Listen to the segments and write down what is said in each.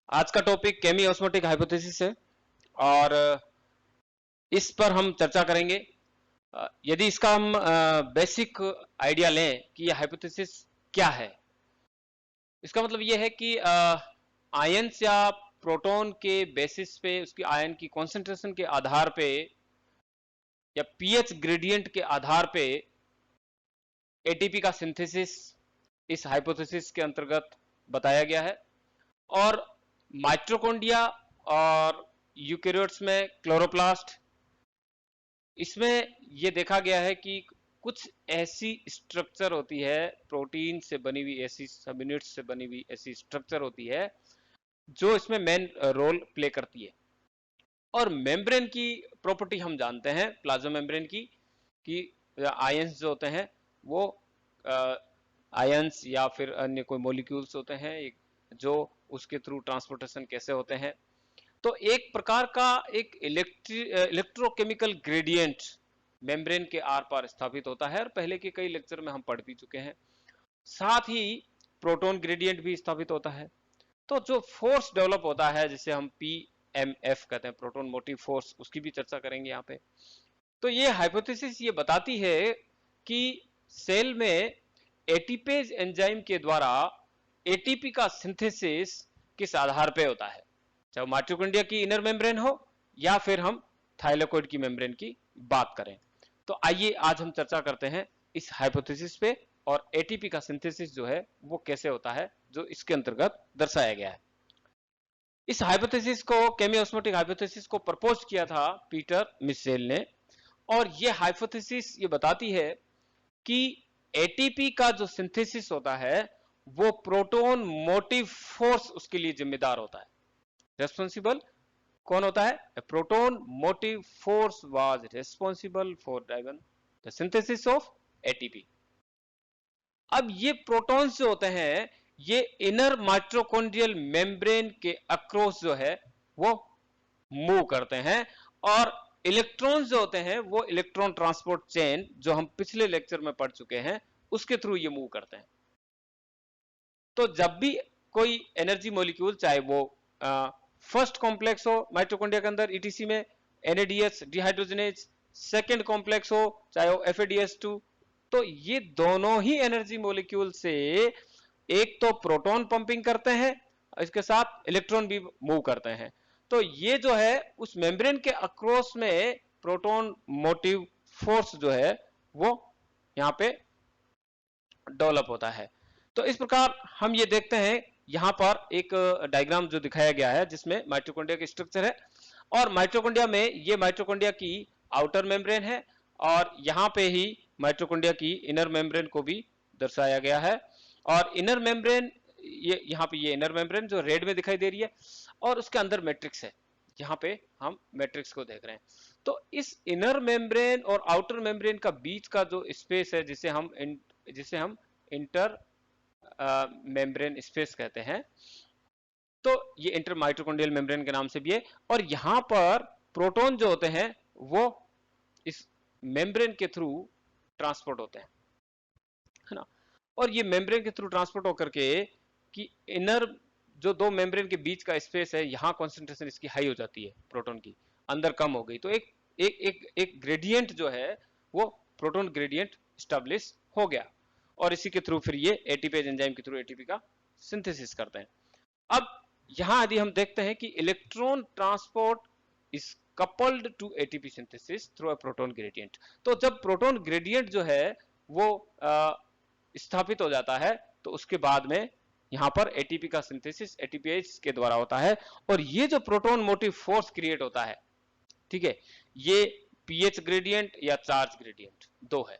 आज का टॉपिक केमी ऑस्मोटिक हाइपोथेसिस है और इस पर हम चर्चा करेंगे। यदि इसका हम बेसिक आइडिया लें कि यह हाइपोथेसिस क्या है, इसका मतलब यह है कि आयंस या प्रोटॉन के बेसिस पे उसकी आयन की कॉन्सेंट्रेशन के आधार पे या पीएच ग्रेडियंट के आधार पे एटीपी का सिंथेसिस इस हाइपोथेसिस के अंतर्गत बताया गया है। और माइटोकॉन्ड्रिया और यूकेरियोट्स में क्लोरोप्लास्ट, इसमें यह देखा गया है कि कुछ ऐसी स्ट्रक्चर होती है, प्रोटीन से बनी हुई ऐसी सब यूनिट्स से बनी हुई ऐसी स्ट्रक्चर होती है जो इसमें मेन रोल प्ले करती है। और मेम्ब्रेन की प्रॉपर्टी हम जानते हैं प्लाज्मा मेम्ब्रेन की कि आयंस जो होते हैं वो आयंस या फिर अन्य कोई मॉलिक्यूल्स होते हैं जो उसके थ्रू ट्रांसपोर्टेशन कैसे होते हैं। तो एक प्रकार का एक इलेक्ट्रोकेमिकल ग्रेडियंट मेम्ब्रेन के आर पार स्थापित होता है और पहले के कई लेक्चर में हम पढ़ भी चुके हैं। साथ ही प्रोटॉन ग्रेडियंट भी स्थापित होता है। तो जो फोर्स डेवलप होता है जिसे हम पीएमएफ कहते हैं, प्रोटॉन मोटिव फोर्स, उसकी भी चर्चा करेंगे यहाँ पे। तो ये हाइपोथेसिस ये बताती है कि सेल में एटीपेज एंजाइम के द्वारा एटीपी का सिंथेसिस किस आधार पे होता है, चाहे माइटोकॉन्ड्रिया की इनर मेम्ब्रेन हो या फिर हम थाइलेकोइड की मेम्ब्रेन की बात करें। तो आइए आज हम चर्चा करते हैं इस हाइपोथेसिस पे और एटीपी का सिंथेसिस जो है वो कैसे होता है, जो इसके अंतर्गत दर्शाया गया है। इस हाइपोथेसिस को, केमी ऑस्मोटिक हाइपोथेसिस को प्रपोज किया था पीटर मिशेल ने। और ये हाइपोथेसिस ये बताती है कि एटीपी का जो सिंथेसिस होता है वो प्रोटॉन मोटिव फोर्स उसके लिए जिम्मेदार होता है। रेस्पॉन्सिबल कौन होता है? Proton motive force was responsible for driven the synthesis of ATP. अब ये प्रोटॉन्स जो होते हैं ये इनर माइटोकॉन्ड्रियल मेम्ब्रेन के अक्रॉस जो है वो मूव करते हैं और इलेक्ट्रॉन्स जो होते हैं वो इलेक्ट्रॉन ट्रांसपोर्ट चेन जो हम पिछले लेक्चर में पढ़ चुके हैं उसके थ्रू ये मूव करते हैं। तो जब भी कोई एनर्जी मॉलिक्यूल, चाहे वो फर्स्ट कॉम्प्लेक्स हो माइटोकॉन्ड्रिया के अंदर ईटीसी में एनएडीएच डिहाइड्रोजनेज, सेकेंड कॉम्प्लेक्स हो चाहे वो एफएडीएच2, तो ये दोनों ही एनर्जी मॉलिक्यूल से एक तो प्रोटॉन पंपिंग करते हैं, इसके साथ इलेक्ट्रॉन भी मूव करते हैं। तो ये जो है उस मेम्ब्रेन के अक्रॉस में प्रोटॉन मोटिव फोर्स जो है वो यहाँ पे डेवलप होता है। तो इस प्रकार हम ये देखते हैं यहाँ पर एक डायग्राम जो दिखाया गया है जिसमें माइटोकॉन्ड्रिया की स्ट्रक्चर है और माइटोकॉन्ड्रिया में ये माइटोकॉन्ड्रिया की आउटर मेम्ब्रेन है और यहाँ पे ही माइटोकॉन्ड्रिया की इनर मेम्ब्रेन को भी दर्शाया गया है। और इनर मेम्ब्रेन, ये यहाँ पे ये इनर मेम्ब्रेन जो रेड में दिखाई दे रही है और उसके अंदर मैट्रिक्स है, यहाँ पे हम मैट्रिक्स को देख रहे हैं। तो इस इनर मेम्ब्रेन और आउटर मेम्ब्रेन का बीच का जो स्पेस है जिसे हम इंटर मेम्ब्रेन स्पेस कहते हैं, तो ये इंटर माइटोकॉन्ड्रियल मेम्ब्रेन के नाम से भी है। और यहां पर प्रोटॉन जो होते हैं वो इस मेम्ब्रेन के थ्रू ट्रांसपोर्ट होते हैं, है ना। और ये मेम्ब्रेन के थ्रू ट्रांसपोर्ट होकर के कि इनर जो दो मेम्ब्रेन के बीच का स्पेस है, यहां कॉन्सेंट्रेशन इसकी हाई हो जाती है, प्रोटॉन की अंदर कम हो गई, तो एक एक एक एक ग्रेडियंट जो है वो प्रोटॉन ग्रेडियंट स्टैब्लिश हो गया और इसी के थ्रू फिर ये एटीपेज एंजाइम के थ्रू एटीपी का सिंथेसिस करते हैं। अब यहां यदि हम देखते हैं कि electron transport is coupled to ATP synthesis through a proton gradient. तो जब प्रोटॉन ग्रेडियंट जो है वो स्थापित हो जाता है तो उसके बाद में यहां पर एटीपी का सिंथेसिस एटीपीएस के द्वारा होता है और ये जो प्रोटॉन मोटिव फोर्स क्रिएट होता है, ठीक है, ये पीएच ग्रेडियंट या चार्ज ग्रेडियंट दो है।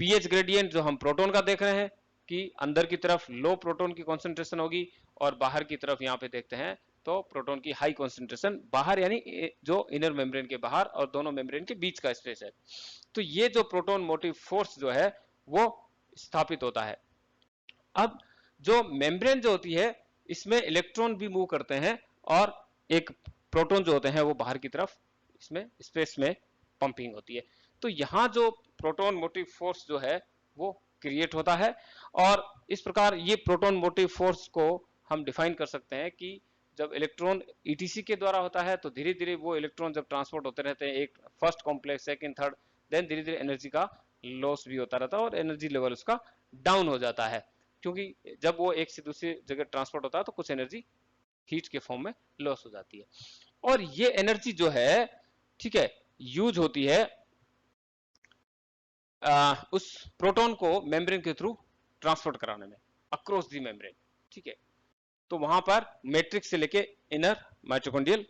पीएच ग्रेडियंट जो हम प्रोटॉन का देख रहे हैं कि अंदर की तरफ लो प्रोटॉन की कॉन्सेंट्रेशन होगी और बाहर की तरफ यहां पे देखते हैं तो प्रोटॉन की हाई कॉन्सेंट्रेशन बाहर, यानी जो इनर मेम्ब्रेन के बाहर और दोनों मेम्ब्रेन के बीच का स्पेस है। तो ये जो प्रोटॉन मोटिव फोर्स जो है वो स्थापित होता है। अब जो मेम्ब्रेन जो होती है इसमें इलेक्ट्रॉन भी मूव करते हैं और एक प्रोटॉन जो होते हैं वो बाहर की तरफ इसमें स्पेस में पंपिंग होती है। तो यहां जो प्रोटॉन मोटिव फोर्स जो है वो क्रिएट होता है और इस प्रकार ये प्रोटॉन मोटिव फोर्स को हम डिफाइन कर सकते हैं कि जब इलेक्ट्रॉन ईटीसी के द्वारा होता है तो धीरे धीरे वो इलेक्ट्रॉन जब ट्रांसपोर्ट होते रहते हैं, एक first complex, second, third, then धीरे धीरे एनर्जी का लॉस भी होता रहता है और एनर्जी लेवल उसका डाउन हो जाता है, क्योंकि जब वो एक से दूसरी जगह ट्रांसपोर्ट होता है तो कुछ एनर्जी हीट के फॉर्म में लॉस हो जाती है। और ये एनर्जी जो है, ठीक है, यूज होती है उस प्रोटॉन को मेम्ब्रेन के थ्रू ट्रांसपोर्ट कराने में अक्रॉस दी मेम्ब्रेन, ठीक है। तो वहां पर मैट्रिक्स से लेके इनर माइटोकॉन्ड्रियल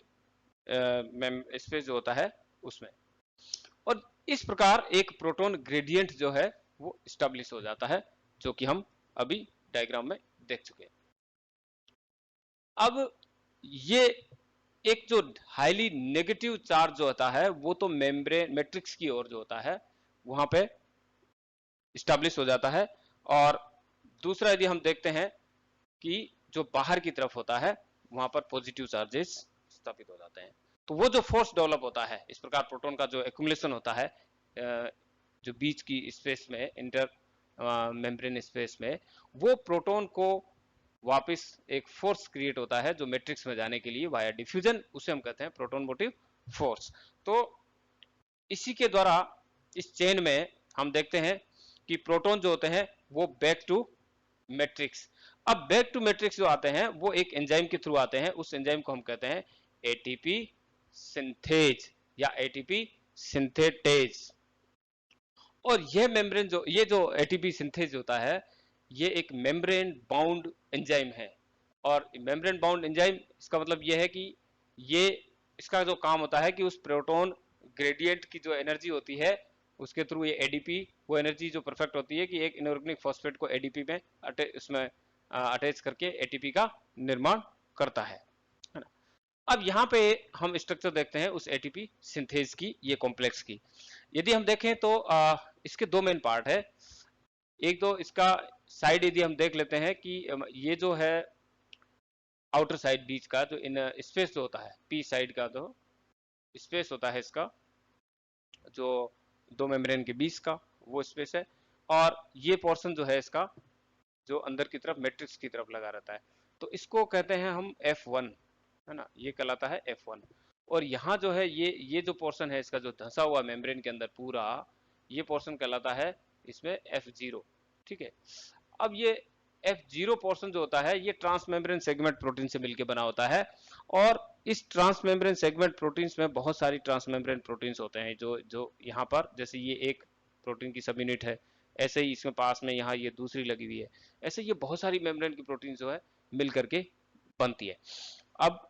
स्पेस जो होता है उसमें, और इस प्रकार एक प्रोटॉन ग्रेडियंट जो है वो स्टैब्लिश हो जाता है, जो कि हम अभी डायग्राम में देख चुके हैं। अब ये एक जो हाईली नेगेटिव चार्ज जो होता है वो तो मेम्ब्रेन मैट्रिक्स की ओर जो होता है वहां पे स्टैब्लिश हो जाता है, और दूसरा यदि हम देखते हैं कि जो बाहर की तरफ होता है वहां पर पॉजिटिव चार्जेस स्थापित हो जाते हैं। तो वो जो फोर्स डेवलप होता है, इस प्रकार प्रोटॉन का जो एक्युमुलेशन होता है जो बीच की स्पेस में, इंटर मेम्ब्रेन स्पेस में, वो प्रोटॉन को वापस एक फोर्स क्रिएट होता है जो मैट्रिक्स में जाने के लिए वाया डिफ्यूजन, उसे हम कहते हैं प्रोटॉन मोटिव फोर्स। तो इसी के द्वारा इस चेन में हम देखते हैं कि प्रोटॉन जो होते हैं वो बैक टू मैट्रिक्स, अब बैक टू मैट्रिक्स जो आते हैं वो एक एंजाइम के थ्रू आते हैं, उस एंजाइम को हम कहते हैं एटीपी सिंथेज या एटीपी सिंथेटेज। और ये जो एटीपी सिंथेज होता है ये एक मेम्ब्रेन बाउंड एंजाइम है, और मेम्ब्रेन बाउंड एंजाइम इसका मतलब ये है कि ये इसका जो काम होता है कि उस प्रोटॉन ग्रेडियंट की जो एनर्जी होती है उसके थ्रू ये एडीपी, वो एनर्जी जो परफेक्ट होती है कि एक इनऑर्गेनिक फॉस्फेट को एडीपी में उसमें अटैच करके एटीपी का निर्माण करता है ना। अब यहाँ पे हम स्ट्रक्चर देखते हैं उस एटीपी सिंथेज की, ये कॉम्प्लेक्स की। यदि हम देखें तो इसके दो मेन पार्ट है। एक तो इसका साइड यदि हम देख लेते हैं कि ये जो है आउटर साइड बीच का जो इन स्पेस जो होता है, पी साइड का जो स्पेस होता है इसका, जो दो मेम्ब्रेन के बीच का वो स्पेस है, और ये पोर्शन जो है इसका जो अंदर की तरफ मैट्रिक्स की तरफ लगा रहता है, तो इसको कहते हैं हम F1, है ना, ये कहलाता है F1। और यहाँ जो है ये जो पोर्शन है इसका जो धंसा हुआ मेम्ब्रेन के अंदर पूरा, ये पोर्शन कहलाता है इसमें F0, ठीक है। अब ये F0 पोर्शन जो होता है ये ट्रांसमेम्ब्रेन सेगमेंट प्रोटीन से मिलकर बना होता है, और इस ट्रांसमेम्ब्रेन सेगमेंट प्रोटीन्स में बहुत सारी ट्रांसमेम्ब्रेन प्रोटीन्स होते हैं जो जो यहाँ पर, जैसे ये एक प्रोटीन की सब यूनिट है, ऐसे ही इसमें पास में यहाँ ये दूसरी लगी हुई है, ऐसे ये बहुत सारी मेम्ब्रेन की प्रोटीन जो है मिल करके बनती है। अब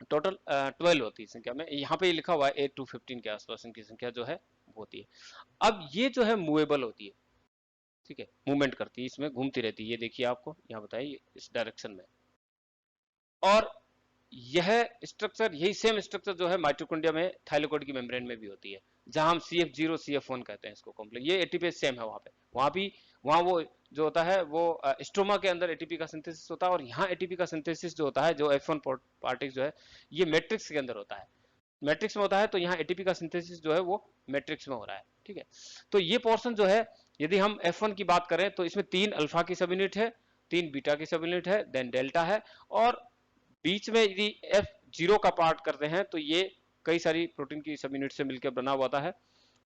टोटल 12 होती है संख्या में, यहाँ पे लिखा हुआ है 8 to 15 के आसपास इनकी संख्या जो है होती है। अब ये जो है मूवेबल होती है, ठीक है, मूवमेंट करती है, इसमें घूमती रहती है, ये देखिए आपको यहाँ बताइए इस डायरेक्शन में। और यह स्ट्रक्चर, यही सेम स्ट्रक्चर जो है माइटोकॉन्ड्रिया में थाइलाकोइड की मेम्ब्रेन में भी होती है, जहां हम CF0 CF1 कहते हैं इसको कॉम्प्लेक्स, ये एटीपी सेम है वहां पे, वहां भी वहां वो जो होता है वो स्ट्रोमा के अंदर एटीपी का सिंथेसिस होता है, और यहाँ एटीपी का सिंथेसिस जो होता है जो F1 पार्टिकल जो है ये मैट्रिक्स के अंदर होता है, मैट्रिक्स में होता है, तो यहाँ एटीपी का सिंथेसिस जो है वो मैट्रिक्स में हो रहा है, ठीक है। तो ये पोर्शन जो है, यदि हम F1 की बात करें तो इसमें 3 अल्फा की सब यूनिट है, 3 बीटा की सब यूनिट है, देन डेल्टा है, और बीच में यदि F0 का पार्ट करते हैं तो ये कई सारी प्रोटीन की सब यूनिट से मिलकर बना हुआ होता है,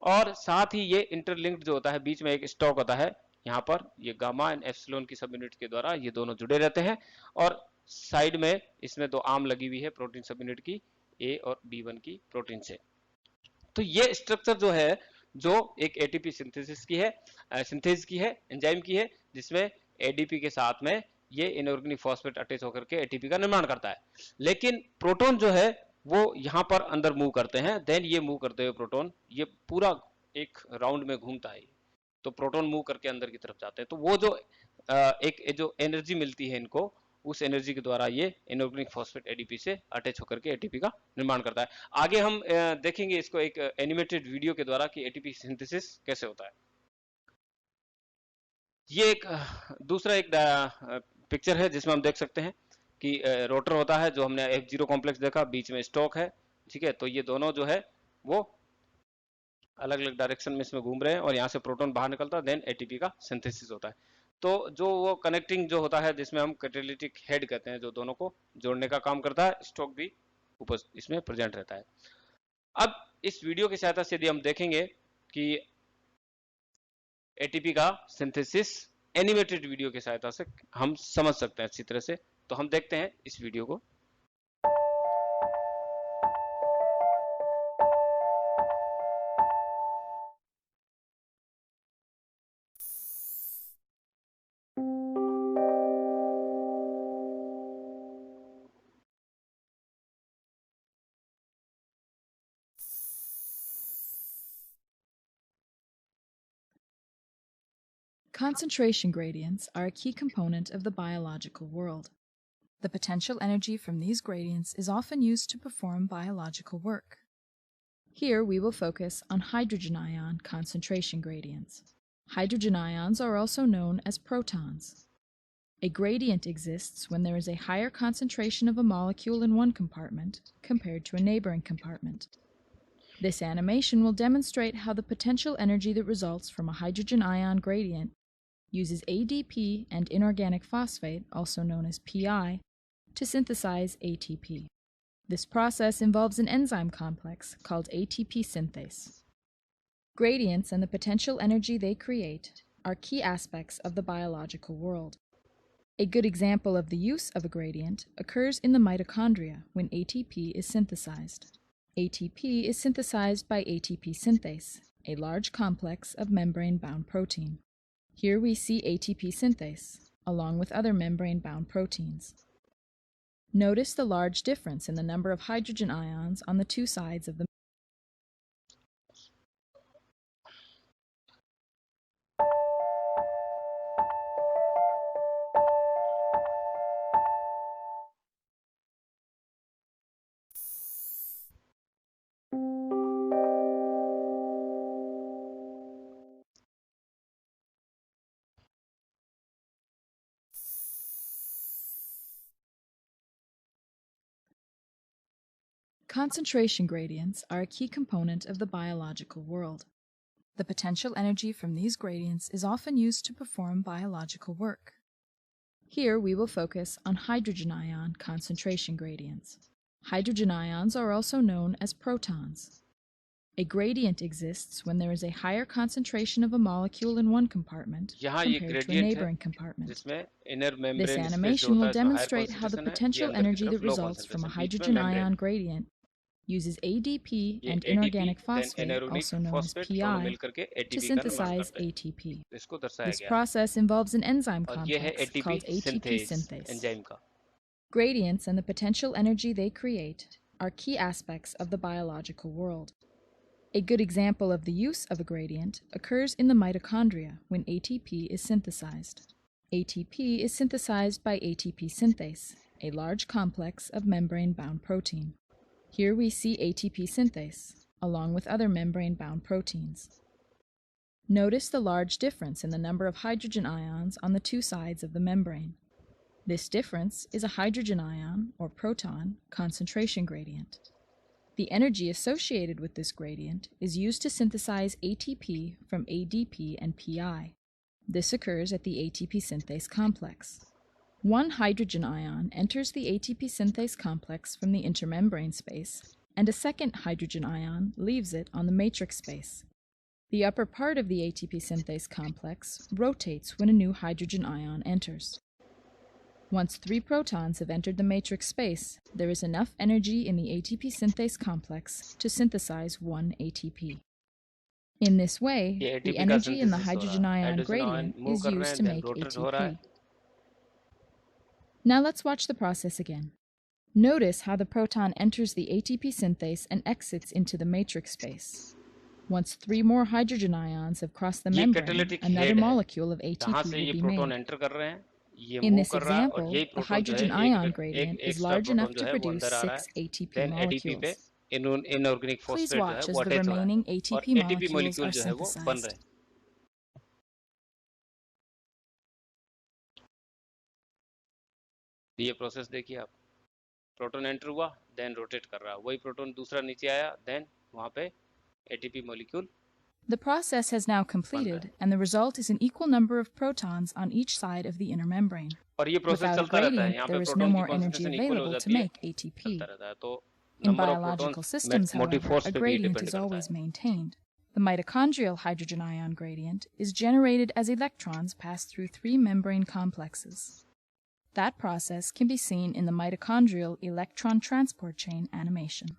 और साथ ही ये इंटरलिंक्ड जो होता है, बीच में एक स्टॉक होता है, यहाँ पर ये गामा एंड एप्सिलॉन की सब यूनिट के द्वारा ये दोनों जुड़े रहते हैं, और साइड में इसमें दो आर्म लगी हुई है प्रोटीन सब यूनिट की, A और B1 की प्रोटीन से। तो ये स्ट्रक्चर जो है जो एक एटीपी सिंथेसिस की है, सिंथेस की है, एंजाइम की है, जिसमें एडीपी के साथ में ये इनऑर्गेनिक फॉस्फेट अटैच होकर के एटीपी का निर्माण करता है। लेकिन प्रोटॉन जो है वो यहाँ पर अंदर मूव करते हैं, देन ये मूव करते हुए प्रोटॉन ये पूरा एक राउंड में घूमता है, तो प्रोटॉन मूव करके अंदर की तरफ जाते हैं, तो वो जो एक जो एनर्जी मिलती है इनको, उस एनर्जी के द्वारा ये इनऑर्गेनिक फॉस्फेट एडीपी से अटैच होकर के एटीपी का निर्माण करता है। आगे हम देखेंगे इसको एक एनिमेटेड वीडियो के द्वारा कि एटीपी सिंथेसिस कैसे होता है। ये एक दूसरा एक पिक्चर है जिसमें हम देख सकते हैं कि रोटर होता है, जो हमने F0 कॉम्प्लेक्स देखा, बीच में स्टॉक है, ठीक है। तो ये दोनों जो है वो अलग अलग डायरेक्शन में इसमें घूम रहे हैं, और यहाँ से प्रोटॉन बाहर निकलता है, देन एटीपी का सिंथेसिस होता है। तो जो वो कनेक्टिंग जो होता है जिसमें हम कैटालिटिक हेड कहते हैं, जो दोनों को जोड़ने का काम करता है, स्ट्रोक भी ऊपर इसमें प्रेजेंट रहता है। अब इस वीडियो की सहायता से यदि हम देखेंगे कि एटीपी का सिंथेसिस एनिमेटेड वीडियो की सहायता से हम समझ सकते हैं अच्छी तरह से, तो हम देखते हैं इस वीडियो को। Concentration gradients are a key component of the biological world. The potential energy from these gradients is often used to perform biological work. Here we will focus on hydrogen ion concentration gradients. Hydrogen ions are also known as protons. A gradient exists when there is a higher concentration of a molecule in one compartment compared to a neighboring compartment. This animation will demonstrate how the potential energy that results from a hydrogen ion gradient uses ADP and inorganic phosphate, also known as PI, to synthesize ATP. This process involves an enzyme complex called ATP synthase. Gradients and the potential energy they create are key aspects of the biological world. A good example of the use of a gradient occurs in the mitochondria when ATP is synthesized. ATP is synthesized by ATP synthase, a large complex of membrane-bound protein. Here we see ATP synthase, along with other membrane-bound proteins. Notice the large difference in the number of hydrogen ions on the two sides of the Concentration gradients are a key component of the biological world. The potential energy from these gradients is often used to perform biological work. Here we will focus on hydrogen ion concentration gradients. Hydrogen ions are also known as protons. A gradient exists when there is a higher concentration of a molecule in one compartment compared to a neighboring compartment. This animation will demonstrate how the potential energy that results from a hydrogen ion gradient uses ADP and inorganic phosphate, also known as PI, to synthesize ATP. This process involves an enzyme complex called ATP synthase. Gradients and the potential energy they create are key aspects of the biological world. A good example of the use of a gradient occurs in the mitochondria when ATP is synthesized. ATP is synthesized by ATP synthase, a large complex of membrane-bound protein. Here we see ATP synthase, along with other membrane-bound proteins. Notice the large difference in the number of hydrogen ions on the two sides of the membrane. This difference is a hydrogen ion, or proton, concentration gradient. The energy associated with this gradient is used to synthesize ATP from ADP and PI. This occurs at the ATP synthase complex. One hydrogen ion enters the ATP synthase complex from the intermembrane space, and a second hydrogen ion leaves it on the matrix space. The upper part of the ATP synthase complex rotates when a new hydrogen ion enters. Once 3 protons have entered the matrix space, there is enough energy in the ATP synthase complex to synthesize 1 ATP. In this way, the energy in the hydrogen ion gradient is used to make ATP. Now let's watch the process again. Notice how the proton enters the ATP synthase and exits into the matrix space. Once 3 more hydrogen ions have crossed the membrane, another molecule of ATP will be made. In this example, the hydrogen ion gradient is large enough to produce 6 ATP molecules. Please watch as the remaining ATP molecules are synthesized. ये process देखिए आप, proton enter हुआ, then rotate कर रहा है, वही proton दूसरा नीचे आया, देन वहां पे ATP molecule The process has now completed, and the result is an equal number of protons on each side of the inner membrane. और ये प्रोसेस Without a चलता रहता है, gradient, यहाँ there पे is no प्रोटॉन की more energy concentration equal हो available to जाती है, make ATP. चलता रहता है, तो In number of biological protons systems, motive however, force a पे भी gradient डिपेंड is करता always है. maintained. The mitochondrial hydrogen ion gradient is generated as electrons pass through three membrane complexes. That process can be seen in the mitochondrial electron transport chain animation.